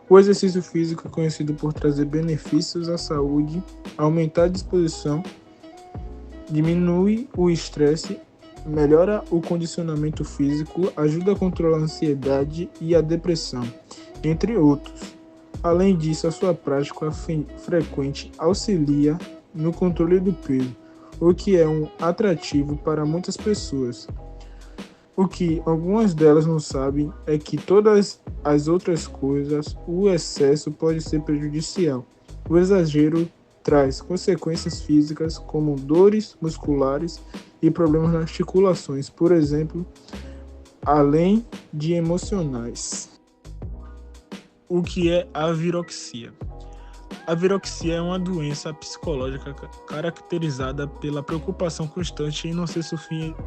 O exercício físico é conhecido por trazer benefícios à saúde, aumentar a disposição, diminui o estresse, melhora o condicionamento físico, ajuda a controlar a ansiedade e a depressão, entre outros. Além disso, a sua prática frequente auxilia no controle do peso, o que é um atrativo para muitas pessoas. O que algumas delas não sabem é que todas as outras coisas, o excesso pode ser prejudicial. O exagero traz consequências físicas como dores musculares e problemas nas articulações, por exemplo, além de emocionais. O que é a viroxia? A viroxia é uma doença psicológica caracterizada pela preocupação constante em não ser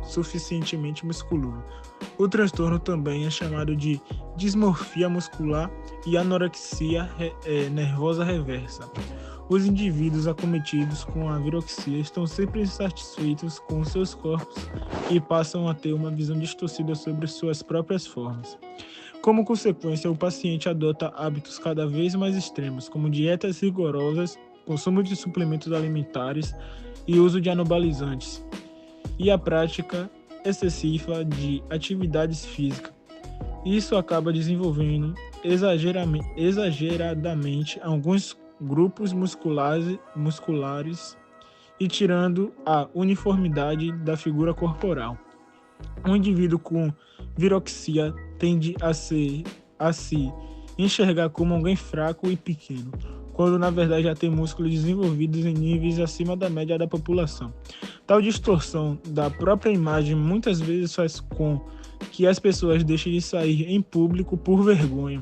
suficientemente musculoso. O transtorno também é chamado de dismorfia muscular e anorexia nervosa reversa. Os indivíduos acometidos com a viroxia estão sempre insatisfeitos com seus corpos e passam a ter uma visão distorcida sobre suas próprias formas. Como consequência, o paciente adota hábitos cada vez mais extremos, como dietas rigorosas, consumo de suplementos alimentares e uso de anabolizantes, e a prática excessiva de atividades físicas. Isso acaba desenvolvendo exageradamente alguns grupos musculares e tirando a uniformidade da figura corporal. Um indivíduo com viroxia tende a se enxergar como alguém fraco e pequeno, quando na verdade já tem músculos desenvolvidos em níveis acima da média da população. Tal distorção da própria imagem muitas vezes faz com que as pessoas deixem de sair em público por vergonha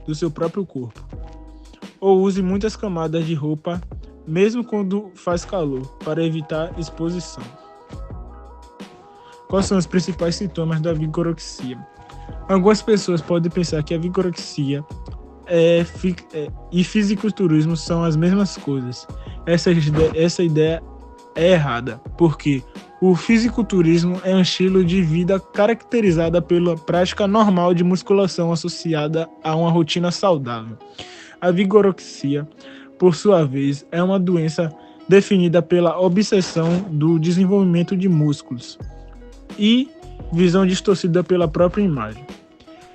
do seu próprio corpo, ou use muitas camadas de roupa, mesmo quando faz calor, para evitar exposição. Quais são os principais sintomas da vigorexia? Algumas pessoas podem pensar que a vigorexia e fisiculturismo são as mesmas coisas. Essa ideia é errada, porque o fisiculturismo é um estilo de vida caracterizado pela prática normal de musculação associada a uma rotina saudável. A vigorexia, por sua vez, é uma doença definida pela obsessão do desenvolvimento de músculos e visão distorcida pela própria imagem.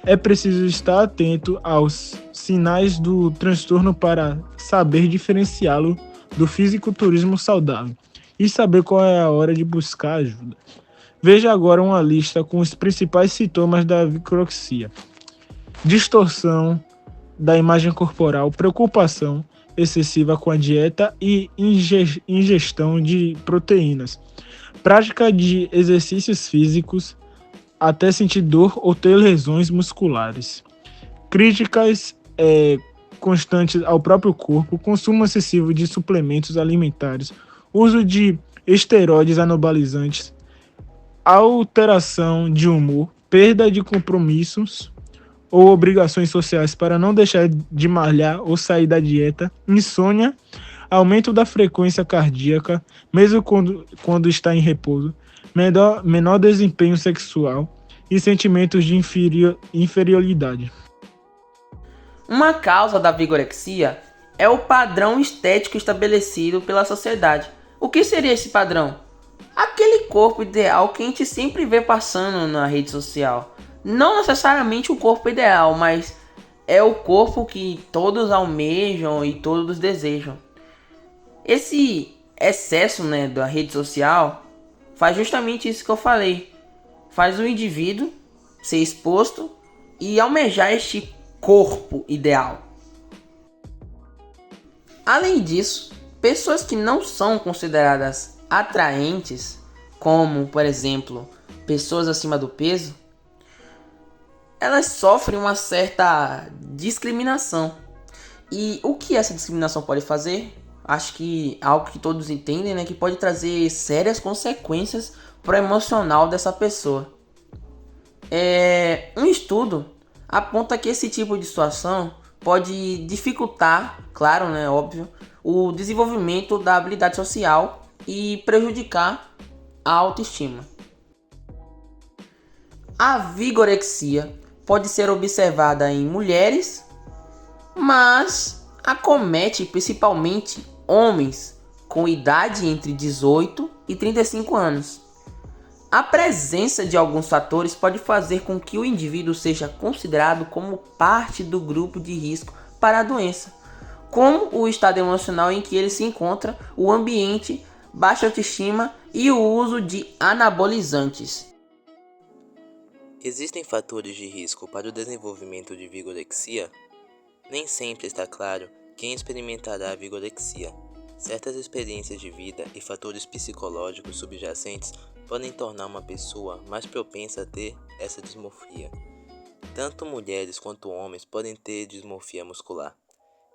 É preciso estar atento aos sinais do transtorno para saber diferenciá-lo do fisiculturismo saudável e saber qual é a hora de buscar ajuda. Veja agora uma lista com os principais sintomas da vigorexia: distorção da imagem corporal, preocupação excessiva com a dieta e ingestão de proteínas, prática de exercícios físicos até sentir dor ou ter lesões musculares, críticas constantes ao próprio corpo, consumo excessivo de suplementos alimentares, uso de esteroides anabolizantes, alteração de humor, perda de compromissos ou obrigações sociais para não deixar de malhar ou sair da dieta, insônia, aumento da frequência cardíaca, mesmo quando está em repouso, menor desempenho sexual e sentimentos de inferioridade. Uma causa da vigorexia é o padrão estético estabelecido pela sociedade. O que seria esse padrão? Aquele corpo ideal que a gente sempre vê passando na rede social. Não necessariamente o corpo ideal, mas é o corpo que todos almejam e todos desejam. Esse excesso, da rede social faz justamente isso que eu falei. Faz o indivíduo ser exposto e almejar este corpo ideal. Além disso, pessoas que não são consideradas atraentes, como, por exemplo, pessoas acima do peso, elas sofrem uma certa discriminação. E o que essa discriminação pode fazer? Acho que algo que todos entendem, que pode trazer sérias consequências para o emocional dessa pessoa. Um estudo aponta que esse tipo de situação pode dificultar, claro, óbvio, o desenvolvimento da habilidade social e prejudicar a autoestima. A vigorexia pode ser observada em mulheres mas acomete principalmente homens com idade entre 18 e 35 anos. A presença de alguns fatores pode fazer com que o indivíduo seja considerado como parte do grupo de risco para a doença, como o estado emocional em que ele se encontra, o ambiente, baixa autoestima e o uso de anabolizantes. Existem fatores de risco para o desenvolvimento de vigorexia? Nem sempre está claro quem experimentará a vigorexia. Certas experiências de vida e fatores psicológicos subjacentes podem tornar uma pessoa mais propensa a ter essa dismorfia. Tanto mulheres quanto homens podem ter dismorfia muscular.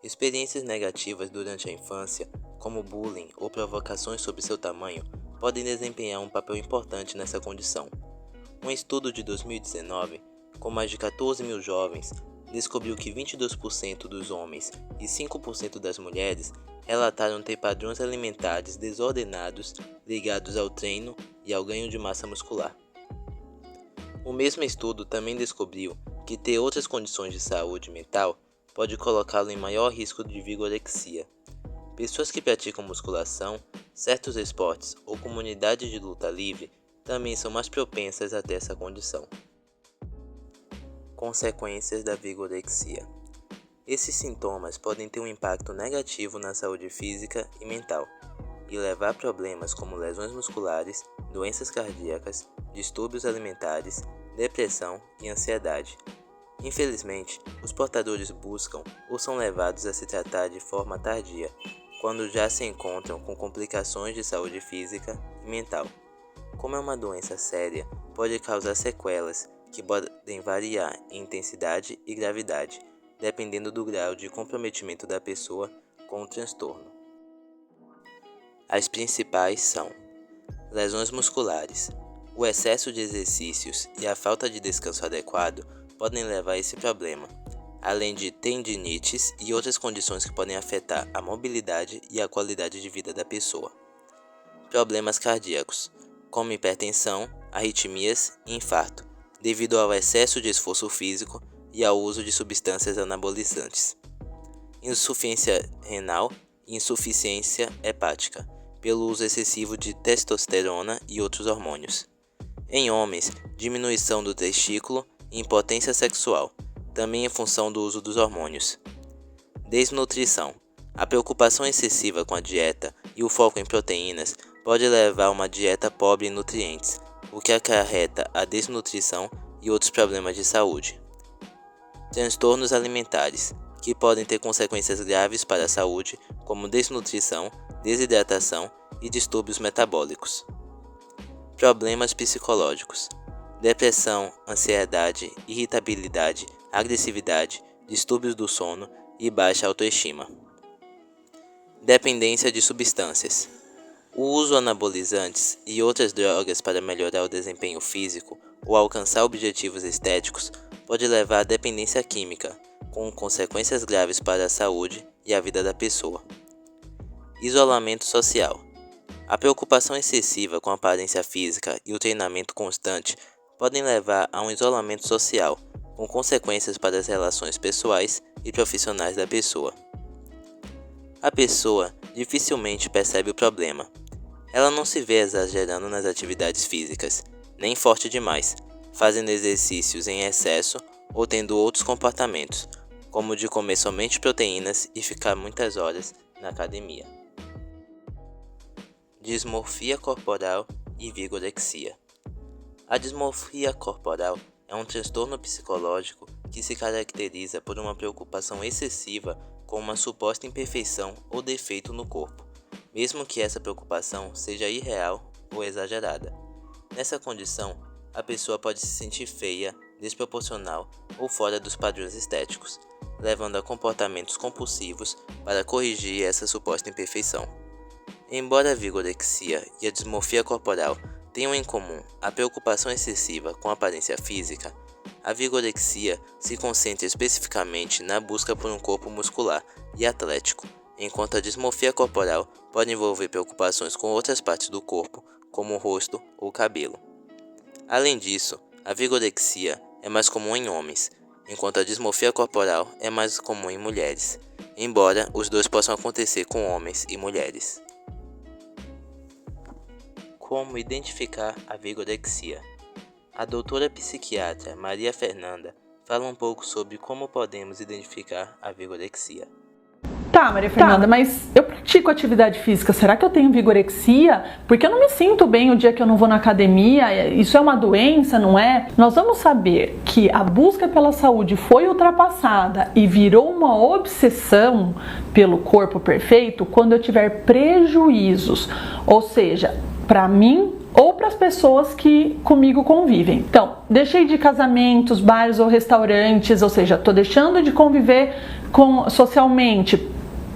Experiências negativas durante a infância, como bullying ou provocações sobre seu tamanho, podem desempenhar um papel importante nessa condição. Um estudo de 2019, com mais de 14 mil jovens, descobriu que 22% dos homens e 5% das mulheres relataram ter padrões alimentares desordenados ligados ao treino e ao ganho de massa muscular. O mesmo estudo também descobriu que ter outras condições de saúde mental pode colocá-lo em maior risco de vigorexia. Pessoas que praticam musculação, certos esportes ou comunidades de luta livre também são mais propensas a ter essa condição. Consequências da vigorexia. Esses sintomas podem ter um impacto negativo na saúde física e mental e levar a problemas como lesões musculares, doenças cardíacas, distúrbios alimentares, depressão e ansiedade. Infelizmente, os portadores buscam ou são levados a se tratar de forma tardia, quando já se encontram com complicações de saúde física e mental. Como é uma doença séria, pode causar sequelas que podem variar em intensidade e gravidade, dependendo do grau de comprometimento da pessoa com o transtorno. As principais são lesões musculares. O excesso de exercícios e a falta de descanso adequado podem levar a esse problema, além de tendinites e outras condições que podem afetar a mobilidade e a qualidade de vida da pessoa. Problemas cardíacos, como hipertensão, arritmias e infarto, devido ao excesso de esforço físico e ao uso de substâncias anabolizantes. Insuficiência renal e insuficiência hepática, pelo uso excessivo de testosterona e outros hormônios. Em homens, diminuição do testículo e impotência sexual, também em função do uso dos hormônios. Desnutrição. A preocupação excessiva com a dieta e o foco em proteínas pode levar a uma dieta pobre em nutrientes, o que acarreta a desnutrição e outros problemas de saúde. Transtornos alimentares, que podem ter consequências graves para a saúde, como desnutrição, desidratação e distúrbios metabólicos. Problemas psicológicos. Depressão, ansiedade, irritabilidade, agressividade, distúrbios do sono e baixa autoestima. Dependência de substâncias. O uso de anabolizantes e outras drogas para melhorar o desempenho físico ou alcançar objetivos estéticos pode levar à dependência química, com consequências graves para a saúde e a vida da pessoa. Isolamento social. A preocupação excessiva com a aparência física e o treinamento constante podem levar a um isolamento social, com consequências para as relações pessoais e profissionais da pessoa. A pessoa dificilmente percebe o problema. Ela não se vê exagerando nas atividades físicas, nem forte demais, fazendo exercícios em excesso ou tendo outros comportamentos, como o de comer somente proteínas e ficar muitas horas na academia. Dismorfia corporal e vigorexia. A dismorfia corporal é um transtorno psicológico que se caracteriza por uma preocupação excessiva com uma suposta imperfeição ou defeito no corpo, mesmo que essa preocupação seja irreal ou exagerada. Nessa condição, a pessoa pode se sentir feia, desproporcional ou fora dos padrões estéticos, levando a comportamentos compulsivos para corrigir essa suposta imperfeição. Embora a vigorexia e a dismorfia corporal tenham em comum a preocupação excessiva com a aparência física, a vigorexia se concentra especificamente na busca por um corpo muscular e atlético, enquanto a dismorfia corporal pode envolver preocupações com outras partes do corpo, como o rosto ou cabelo. Além disso, a vigorexia é mais comum em homens, enquanto a dismorfia corporal é mais comum em mulheres, embora os dois possam acontecer com homens e mulheres. Como identificar a vigorexia? A doutora psiquiatra Maria Fernanda fala um pouco sobre como podemos identificar a vigorexia. Tá, Maria Fernanda, mas eu pratico atividade física, será que eu tenho vigorexia? Porque eu não me sinto bem o dia que eu não vou na academia, isso é uma doença, não é? Nós vamos saber que a busca pela saúde foi ultrapassada e virou uma obsessão pelo corpo perfeito quando eu tiver prejuízos, ou seja, para mim ou para as pessoas que comigo convivem. Então, deixei de casamentos, bares ou restaurantes, ou seja, estou deixando de conviver socialmente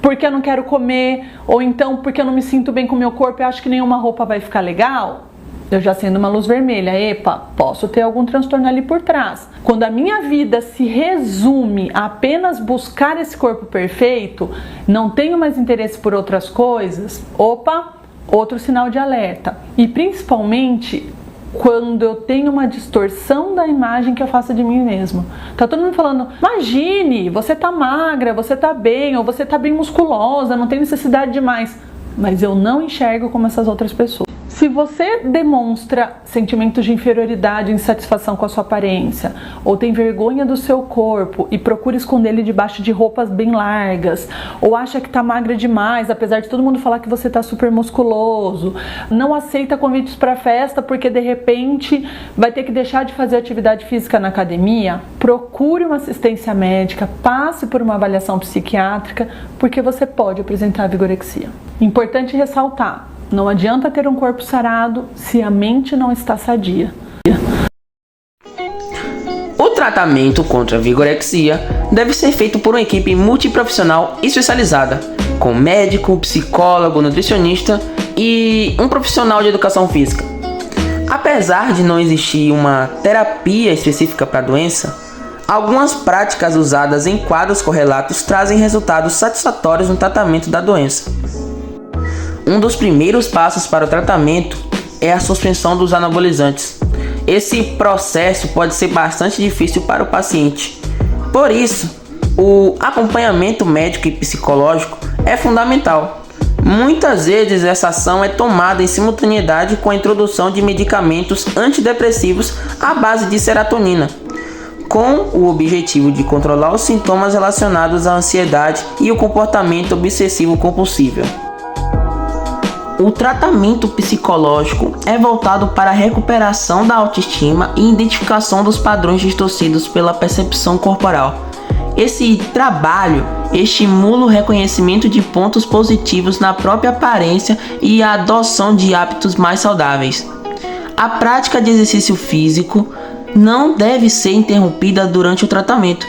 porque eu não quero comer, ou então porque eu não me sinto bem com o meu corpo e acho que nenhuma roupa vai ficar legal. Eu já acendo uma luz vermelha, epa, posso ter algum transtorno ali por trás. Quando a minha vida se resume a apenas buscar esse corpo perfeito, não tenho mais interesse por outras coisas, opa, outro sinal de alerta. E principalmente quando eu tenho uma distorção da imagem que eu faço de mim mesmo. Tá todo mundo falando, imagine, você tá magra, você tá bem, ou você tá bem musculosa, não tem necessidade de mais. Mas eu não enxergo como essas outras pessoas. Se você demonstra sentimentos de inferioridade e insatisfação com a sua aparência, ou tem vergonha do seu corpo e procura esconder ele debaixo de roupas bem largas, ou acha que tá magra demais, apesar de todo mundo falar que você tá super musculoso, não aceita convites para festa porque de repente vai ter que deixar de fazer atividade física na academia, procure uma assistência médica, passe por uma avaliação psiquiátrica, porque você pode apresentar vigorexia. Importante ressaltar, não adianta ter um corpo sarado se a mente não está sadia. O tratamento contra a vigorexia deve ser feito por uma equipe multiprofissional especializada, com médico, psicólogo, nutricionista e um profissional de educação física. Apesar de não existir uma terapia específica para a doença, algumas práticas usadas em quadros correlatos trazem resultados satisfatórios no tratamento da doença. Um dos primeiros passos para o tratamento é a suspensão dos anabolizantes. Esse processo pode ser bastante difícil para o paciente. Por isso, o acompanhamento médico e psicológico é fundamental. Muitas vezes essa ação é tomada em simultaneidade com a introdução de medicamentos antidepressivos à base de serotonina, com o objetivo de controlar os sintomas relacionados à ansiedade e o comportamento obsessivo-compulsivo. O tratamento psicológico é voltado para a recuperação da autoestima e identificação dos padrões distorcidos pela percepção corporal. Esse trabalho estimula o reconhecimento de pontos positivos na própria aparência e a adoção de hábitos mais saudáveis. A prática de exercício físico não deve ser interrompida durante o tratamento.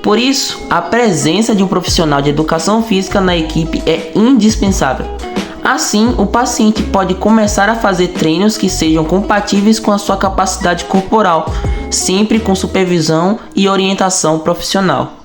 Por isso, a presença de um profissional de educação física na equipe é indispensável. Assim, o paciente pode começar a fazer treinos que sejam compatíveis com a sua capacidade corporal, sempre com supervisão e orientação profissional.